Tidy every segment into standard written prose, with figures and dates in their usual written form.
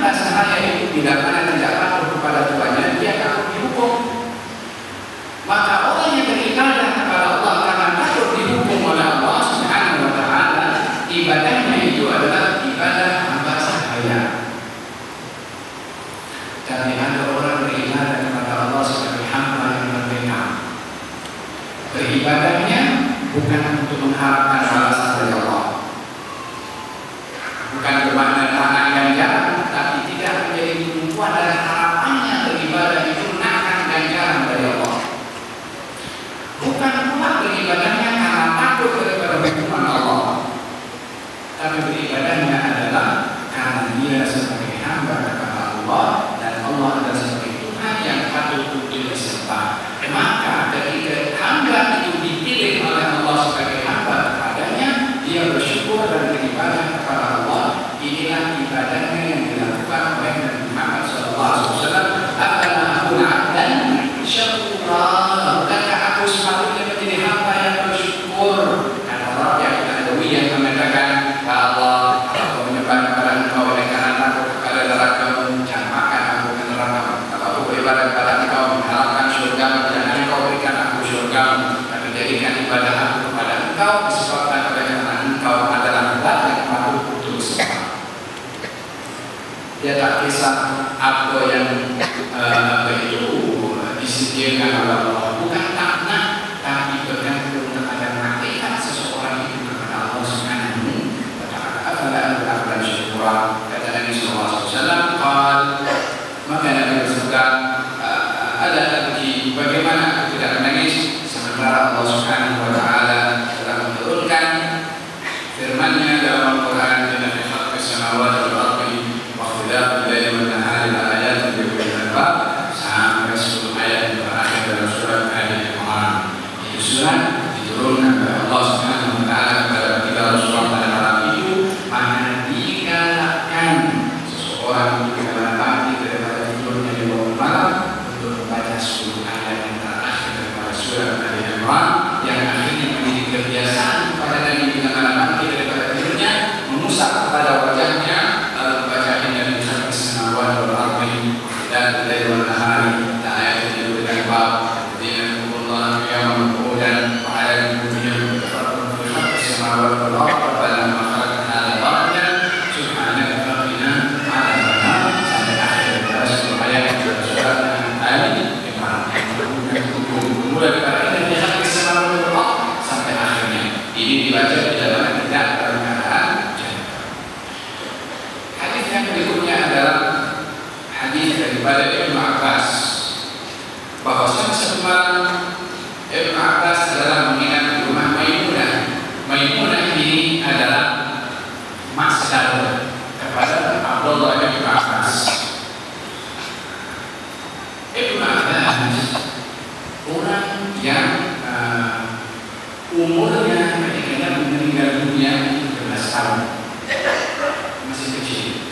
hamba sahaya itu bila mana tidak patuh kepada Tuhannya, dia takut dihukum. Maka orang yang beribadah kepada Allah karena takut dihukum oleh Allah Subhanahu wa Ta'ala, ibadahnya itu adalah ibadah hamba sahaya. Tapi ada orang beribadah kepada Allah sebagai hamba yang merdeka. Beribadahnya bukan untuk mengharapkan balasan dari Allah, bukan bermakna tangan ganjaran, tapi tidak menjadi tumpuan dari harapannya beribadah itu menahan ganjaran dari Allah. Bukan pula beribadahnya karena takut daripada hukuman Allah, tapi beribadahnya adalah karena dia sebagai hamba kepada Allah dan Allah adalah sebagai Tuhan yang patut untuk disembah. Maka ketika hamba itu dipilih oleh Allah sebagai hamba kepadanya, dia bersyukur dan beribadah kepada Allah. Inilah ibadahnya yang dilakukan oleh Nabi Muhammad SAW. Akan aku dan syukurlah, bukankah aku sepatutnya menjadi hamba yang bersyukur? Kata Rabi Al-Adawi yang mengatakan, ya Allah, aku menyembah kepada Engkau oleh karena takut kepada neraka-Mu, jangan makan aku ke neraka. Kalau aku beribadah kepada Engkau mengharapkan surga, jangan Engkau berikan aku surga, dan menjadikan ibadah aku kepada Engkau disebabkan oleh karena Engkau adalah Allah yang patut untuk disembah. Dia tak kisah apa yang itu disediakan oleh Allah, bukan takna, tapi bergantung kepada hakikat seseorang itu kepada Allah Subhanahu wa Ta'ala. Afala ta'lamun syukra, kata Nabi sallallahu alaihi wasallam, maka Nabi bersabda, ada lagi bagaimana aku tidak menangis sementara Allah Subhanahu wa Ta'ala telah menurunkan firman-Nya dalam Al-Qur'an, inna fi khalqis samawati wal ardi wa ikhtilafil laili wan nahari la ayatin li ulil albab, sampai 10 ayat yang terakhir dalam surat Al-Imran. Itu surat diturunkan oleh Allah Subhanahu wa Ta'ala kepada kita Rasulullah pada malam itu, mana digalakkan seseorang untuk menapaki daripada tidurnya di bawah malam untuk membaca 10 ayat yang terakhir daripada surat Al-Imran, yang akhirnya menjadi kebiasaan pada Nabi bila mana bangkit daripada tidurnya, mengusap kepada wajahnya, lalu membaca inna fi khalqis samawati wal ardi dan lail wan nahari la ayatin li ulil albab alladzina yadhkuruna qiyaman wa qu'udan wa 'ala junubihim yatafakkaruna fi khalqis samawati wal ardi rabbana ma khalaqta hadha batilan subhanaka faqina 'adzaban nar, sampai akhir dari 10 ayat dari surat Al-Imran. Mulai dari inna fi khalqis samawati wal ardi sampai akhirnya. Ini dibaca di dalam tidak dalam keadaan jahil. Hadis yang berikutnya adalah hadis daripada Ibnu Abbas, bahwasanya satu malam Ibnu Abbas adalah menginap di rumah Maimunah. Maimunah ini adalah masdar kepada Abdullah bin Abbas. Ibnu Abbas orang yang umurnya ketika meninggal dunia 13 tahun, masih kecil.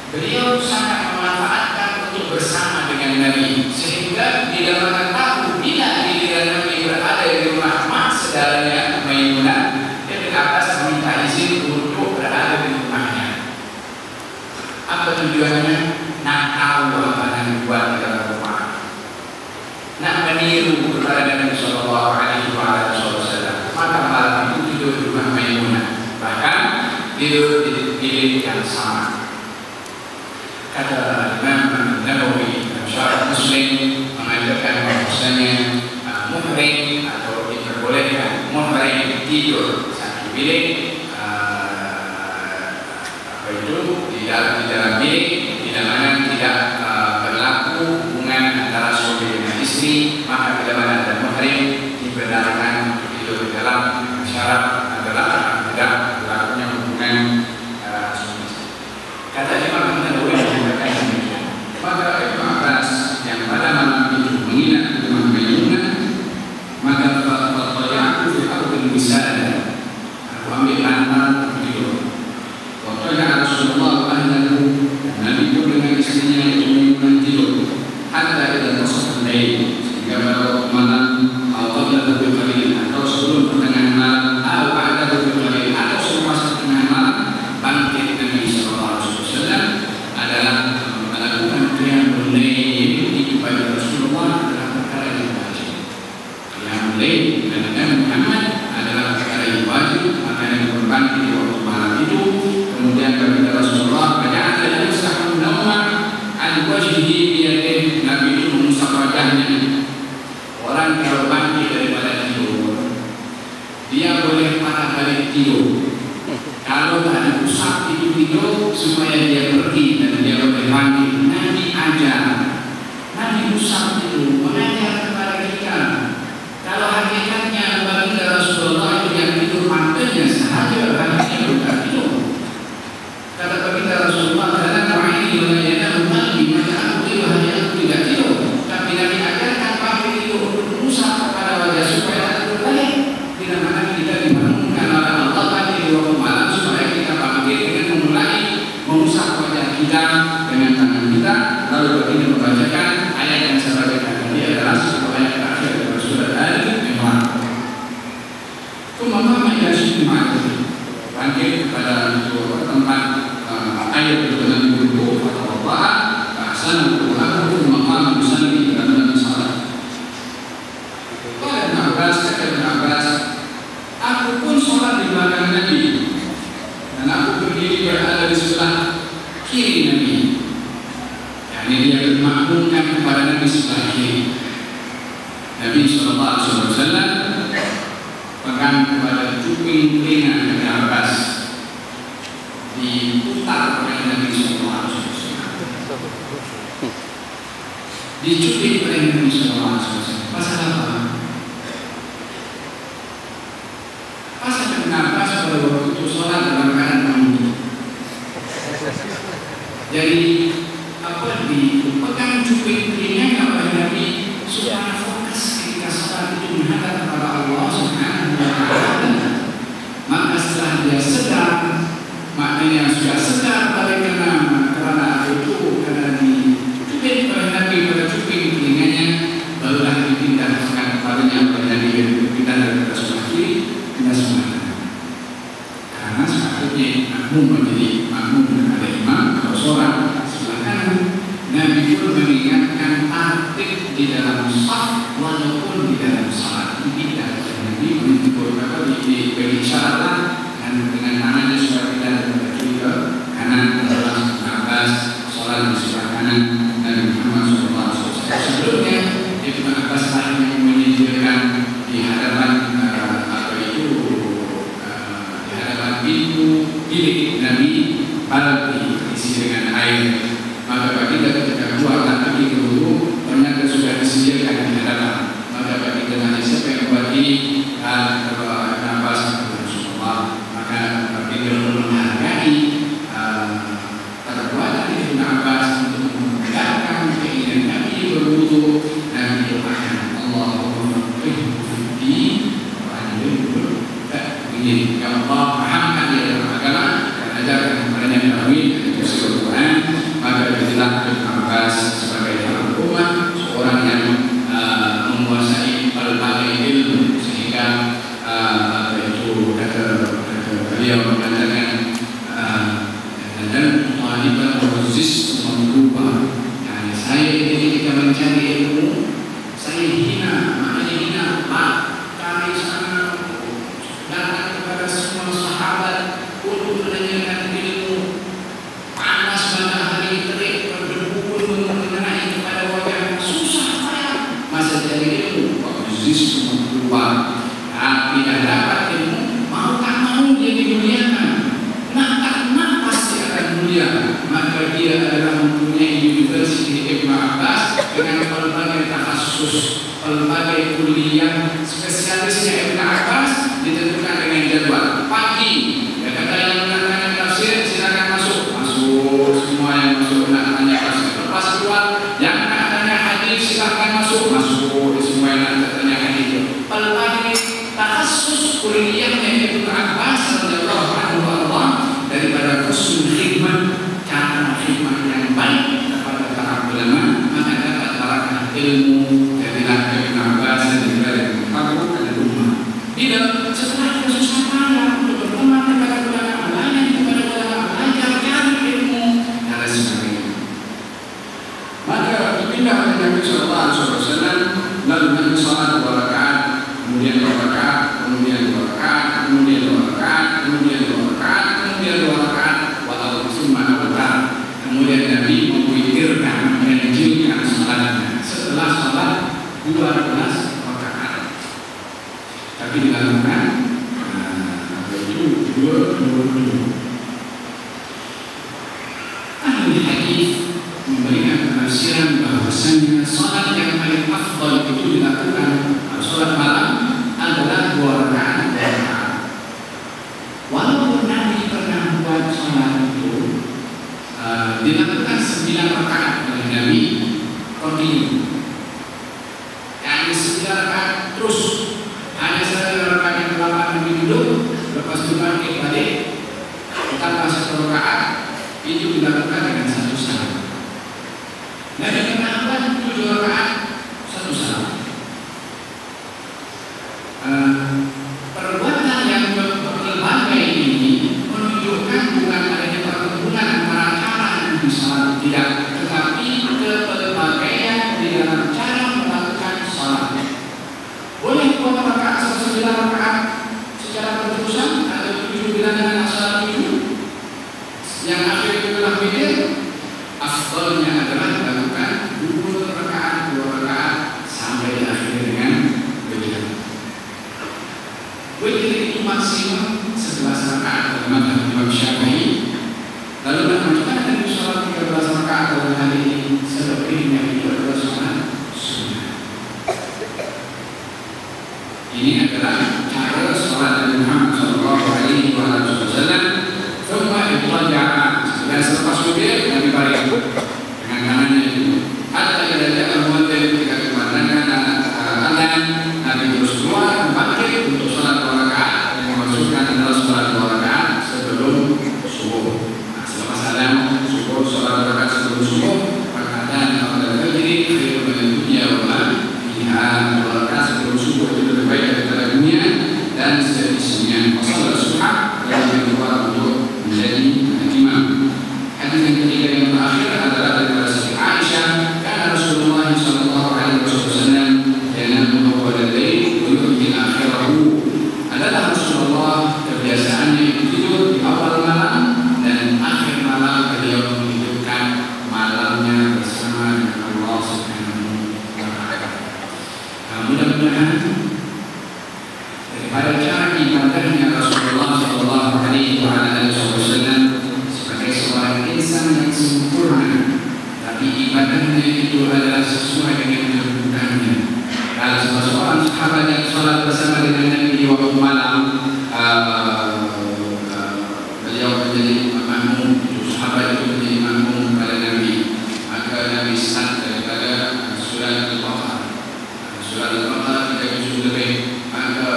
Beliau sangat memanfaatkan untuk bersama dengan Nabi, sehingga bila mana tahu bila giliran Nabi berada di rumah mak saudaranya Maimunah, Ibnu Abbas meminta izin untuk berada di rumahnya. Apa tujuannya? Nak tahu apa yang dibuat di dalam rumah, nak meniru kepada Nabi Sallallahu Alaihi Wasallam. Maka malam itu tidur di rumah Maimunah, bahkan tidur di bilik yang sama. Kata Imam Nawawi dalam Syarah Muslim mengajarkan bahwasanya muhrim atau diperbolehkan muhrim tidur satu bilik, apa itu di dalam bilik tidak mana tidak berlaku hubungan antara suami dengan istri, maka bila mana ada muhrim dibenarkan untuk tidur di dalam syarat adalah tidak berlakunya hubungan suami istri. Kata Imam Nawawi mengatakan demikian. Maka Ibnu Abbas yang pada malam itu menginap di rumah Maimunah, maka aku fi ardil wisada, aku ambil lantar tidur. Waktu Rasulullah ahlahu, misalnya orang kalau bangkit daripada tidur, dia boleh patah balik tidur. Kalau ada usap itu tidur supaya dia pergi dan dia boleh bangkit. Nabi ajar, Nabi usap itu mengajar kepada kita. Kalau hakikatnya baginda Rasulullah itu yang tidur matanya sahaja, hatinya bukan tidur. Kata baginda Rasulullah, karena wahai wilayahnya umat dimana aku tidak tidur. Tapi Nabi ajarkan pakai tidur untuk usap kepada wajah supaya tidur balik. Bila mana kita dibangunkan oleh Allah tadi di waktu malam supaya kita bangkit dengan memulai mengusap wajah kita dengan tangan kita. Lalu baginda membacakan ayat yang saya bacakan tadi adalah sebuah ayat terakhir dari surat Al-Imran. Kumamama ila syima'ati, bangkit kepada tempat air dengan berwudu atau berdoa, bahasana berdoa maqam musalli dalam salat. Qala Ibn Abbas, kata Ibn Abbas, aku pun sholat di belakang Nabi dan aku berdiri berada di sebelah kiri Nabi. Yani dia bermakmumkan kepada Nabi sebelah kiri. Nabi SAW pegang kepada cuping telinga Ibn Abbas, diputar oleh Nabi SAW, dicubit oleh Nabi SAW. Pasal apa? Pasal Ibn Abbas pada waktu itu sholat dalam keadaan mandi. Jadi dipegang cuping telinganya oleh Nabi supaya fokus ketika sholat itu menghadap kepada Allah Subhanahu wa Ta'ala. Maka setelah dia sedar, maknanya sudah sedar karena itu karena dicubit oleh Nabi pada cuping telinganya, barulah dipindahkan kepadanya oleh Nabi yang berpindah dari sebelah kiri pindah sebelah kanan. Karena sepatutnya makmum menjadi makmum dan ada imam atau sholat sebelah kanan. Nabi pun mengingatkan tertib di dalam shaf walaupun di dalam salat. Tidak, Nabi menegur bagi syarat dan dengan tangannya supaya tidak ada juga kanan adalah Abbas sholat di sebelah kanan Nabi Muhammad SAW. Sebelumnya Ibn Abbas yang menyediakan di hadapan di hadapan pintu bilik Nabi diisi dengan air. Maka baginda ketika keluar dan pergi ke wudu ternyata sudah disediakan di hadapan. Maka baginda nanya, siapa yang buat ini? Kenapa sampai Rasulullah? Maka baginda menghargai perbuatan Ibn Abbas untuk memegangkan keinginan Nabi berwudu dan mendoakan Allahumma faqqihhu fid-din wa 'allimhu at-ta'wil. Ya Allah, pahamkan dia dalam agama dan ajarkan kepadanya ta'wil dan tafsir Al-Quran. Maka jadilah Ibn Abbas sebagai dalam umat seorang yang menguasai berbagai ilmu sehingga kata beliau mengatakan dan taliban berziz memberubah. Yani saya ini ketika mencari ilmu saya hina, maknanya hina Pak, kami sana datang kepada semua sahabat untuk menanyakan ilmu. Panas matahari terik berdebu pun mengenai kepada wajah susah payah masa cari ilmu. Berziz memberubah. Tidak dapat ilmu, mau tak mau dia dimuliakan. Nak tak nak pasti akan mulia. Maka dia adalah mempunyai Universiti Ibn Abbas dengan berbagai takhasus, berbagai kuliah spesialisnya Ibn Abbas ditentukan dengan jadwal. Pagi, ya kata yang menanyakan tafsir silakan masuk semua yang masuk nak tanya tafsir. Lepas keluar yang nak tanya hadis silakan masuk semua yang nak tanya hadis. Berbagai takhasus kuliahnya Ibn Abbas radhiyallahu anhu Allah daripada usul khidmat, cara khidmat yang baik kepada para ulama, maka dapat barakah ilmu jadilah Ibn Abbas dan juga yang mengkabul dan rumah. Tidak setelah itu susah payah untuk berteman kepada ulama lain, kepada ulama belajar cari ilmu dan sebagainya. Maka dipindah oleh Nabi Sallallahu Alaihi Wasallam lalu Nabi sholat 2 rakaat, kemudian 2 rakaat, kemudian 2 rakaat, kemudian 2 rakaat, kemudian 2 rakaat, kemudian 2 rakaat, walau summa awtar. Kemudian Nabi memwitirkan, menjilkan salatnya. Setelah salat ahli hadis memberikan penafsiran bahwasanya salat yang paling afdal itu dilakukan salat malam adalah 2 rakaat. Walaupun Nabi pernah buat salat itu dilakukan 9 rakaat oleh Nabi kontinu, yang 9 rakaat terus. Hanya 1 rakaat yang ke-8 Nabi duduk, lepas itu bangkit balik tambah 1 rakaat, itu dilakukan dengan 1 salam. Nabi pernah buat 7 rakaat 1 salam. Perbuatan yang berbagai ini menunjukkan bukan adanya perhubungan antara cara dan salat, tidak, tetapi keperbagaian di dalam cara melakukan salat. Boleh 2 rakaat 9 rakaat secara berterusan atau 7 bilangan asal 7 yang akhir itu adalah witir. Afdalnya adalah dilakukan 2 rakaat sampai akhir dengan witir. Witir itu maksimum 11 rakaat dalam mazhab Imam Syafi'i. Lalu bagaimana dengan sholat 13 rakaat dalam hari ini? Selebihnya itu adalah sholat sunnah. Ini adalah cara sholat Nabi Muhammad SAW. Thumma ittaja'a, dan selepas witir Nabi balik dengan tangannya itu. Hatta idza ja'a al-muadzin, ketika dikumandangkan adzan, Nabi terus keluar bangkit untuk sholat 2 rakaat yang dimaksudkan adalah sholat 2 rakaat sebelum subuh. Selepas adzan subuh, sholat 2 rakaat sebelum subuh, rakaatan qabla al-fajr khairun min dunya wa ma fiha. 2 rakaat sebelum subuh itu lebih baik daripada dunia dan seisinya. Sholat sunnah yang kedua untuk menjadi imam. Hadis yang ketiga yang terakhir adalah dari Siti Aisyah, karena Rasulullah sallallahu alaihi wasallam yanamu awwal al-lail wa yuhyi akhirahu. Adalah Rasulullah kebiasaannya tidur di awal malam dan akhir malam beliau menghidupkan malamnya bersama dengan Allah Subhanahu wa taala. Mudah-mudahan daripada cara ibadahnya Rasulullah sallallahu alaihi wasallam sebagai seorang insan yang sempurna, tapi ibadahnya itu adalah sesuai dengan kedudukannya. Kalau seorang sahabat yang sholat bersama dengan Nabi di waktu malam, beliau menjadi makmum, sahabat itu menjadi makmum pada Nabi, maka Nabi start daripada surat Al-Baqarah. Surat Al-Baqarah 3 juz lebih, maka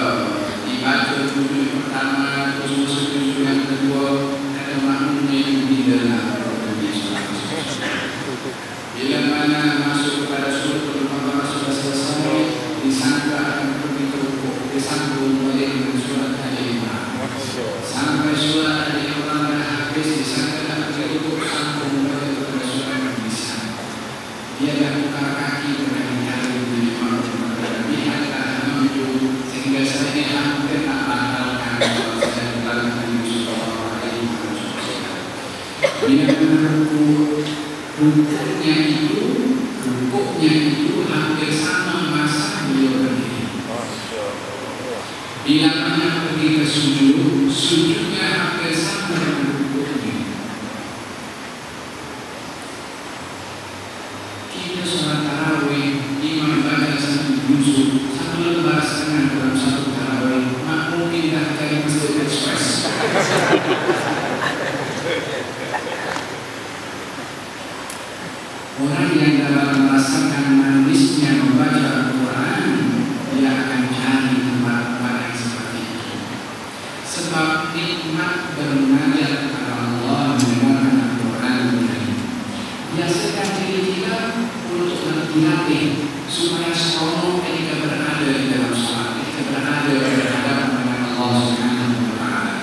dibaca juz pertama, terus masuk juz yang kedua, kata makmumnya itu tidak. Bila mana masuk kepada surat Al-Baqarah sudah selesai, disangka akan pergi ke rukuk, disambung oleh dengan surat Al-Imran. Sampai surat Al-Imran habis, disangka akan pergi ke rukuk, sambung oleh dengan surat Al-Nisa. Dia dah buka kaki dengan jari di imam lihatlah menuju, sehingga saya hampir tak batalkan kalau saya melakukan Sallallahu Alaihi Wasallam. Bila rukuknya itu hampir sama masa beliau berdiri. Bila mana pergi ke sujud, sujudnya hampir sama dengan rukuknya. Kita sholat tarawih, imam baca 1 juz, 1 lembar setengah dalam 1 tarawih, makmum pindah dari Masjid Express. Orang yang dalam merasakan manisnya membaca Al-Quran, dia akan cari tempat-tempat yang seperti itu. Sebab nikmat bernajat kepada Allah mendengarkan Al-Quran. Biasakan diri kita untuk dilatih supaya seronok ketika berada di dalam salat, ketika berada berhadapan dengan Allah Subhanahu wa taala.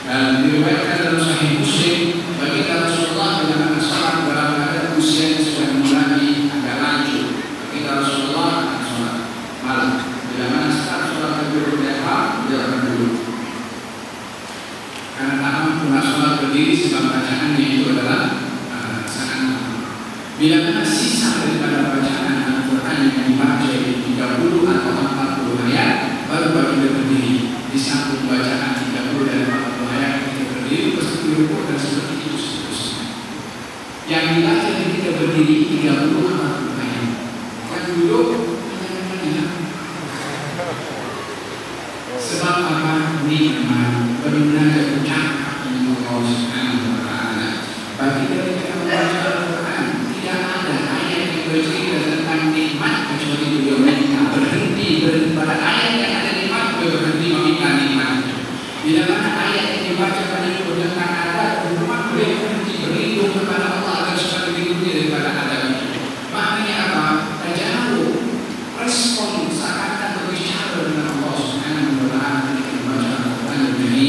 Dan diriwayatkan dalam Sahih Muslim, baginda Rasulullah dalam salat dalam keadaan usianya sudah mulai agak lanjut. Baginda Rasulullah akan salat malam. Bila mana start salat berdiri dia akan duduk. Karena tak mampu salat berdiri sebab bacaannya itu adalah sangat lama. Bila mana sisa daripada bacaan Al-Quran yang dibaca 30 atau 40 ayat, baru baginda berdiri. Disambung bacaan 30 dan 40 ayat, kita berdiri, pasti rukuk dan seperti itu seterusnya. Yang dibaca ketika berdiri 30 ayat. Yang duduk sebab apa? Nikmat benar-benar ucap Allah Subhanahu wa Ta'ala. Bagi mereka membaca Al-Quran, tidak ada ayat yang bercerita tentang nikmat kecuali beliau minta berhenti pada ayat yang ada nikmat, beliau berhenti meminta nikmat. Bila mana ayat yang dibaca pada tentang adab nikmat, beliau berhenti berlindung kepada Allah agar supaya dilindungi daripada adab itu. Maknanya apa? Tajauh respon seakan-akan berbicara dengan Allah Subhanahu wa Ta'ala ketika membaca Al-Quran ini,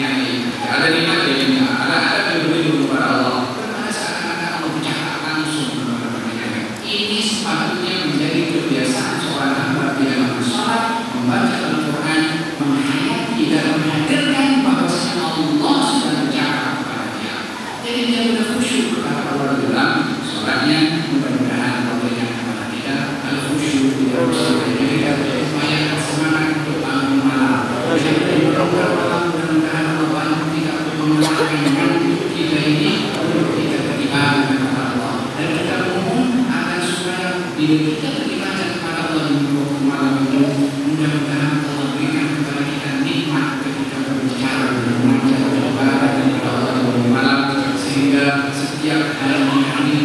yang ada nikmat yang ada adab yang berlindung kepada Allah. Karena seakan-akan Allah bicara langsung kepada mereka. Ini sepatutnya menjadi kebiasaan seorang hamba bila sholat, membaca Al-Quran, menghayati dan menghadirkan bahwasanya Allah sudah bicara kepada dia. Jadi dia sudah khusyuk kepada Allah dalam sholatnya. Mudah-mudahan Allah berikan kepada kita al-khusyuk di dalam sholatnya, kita supaya semangat untuk bangun malam. Mudah-mudahan Allah bantu kita untuk menguatkan kita ini untuk kita beribadah kepada Allah, dan kita mohon agar supaya bila kita beribadah kepada Allah di waktu malam itu, mudah-mudahan Allah berikan kepada kita nikmat ketika berbicara dan mengajar ibadah kepada Allah di waktu malam, sehingga setiap hari kami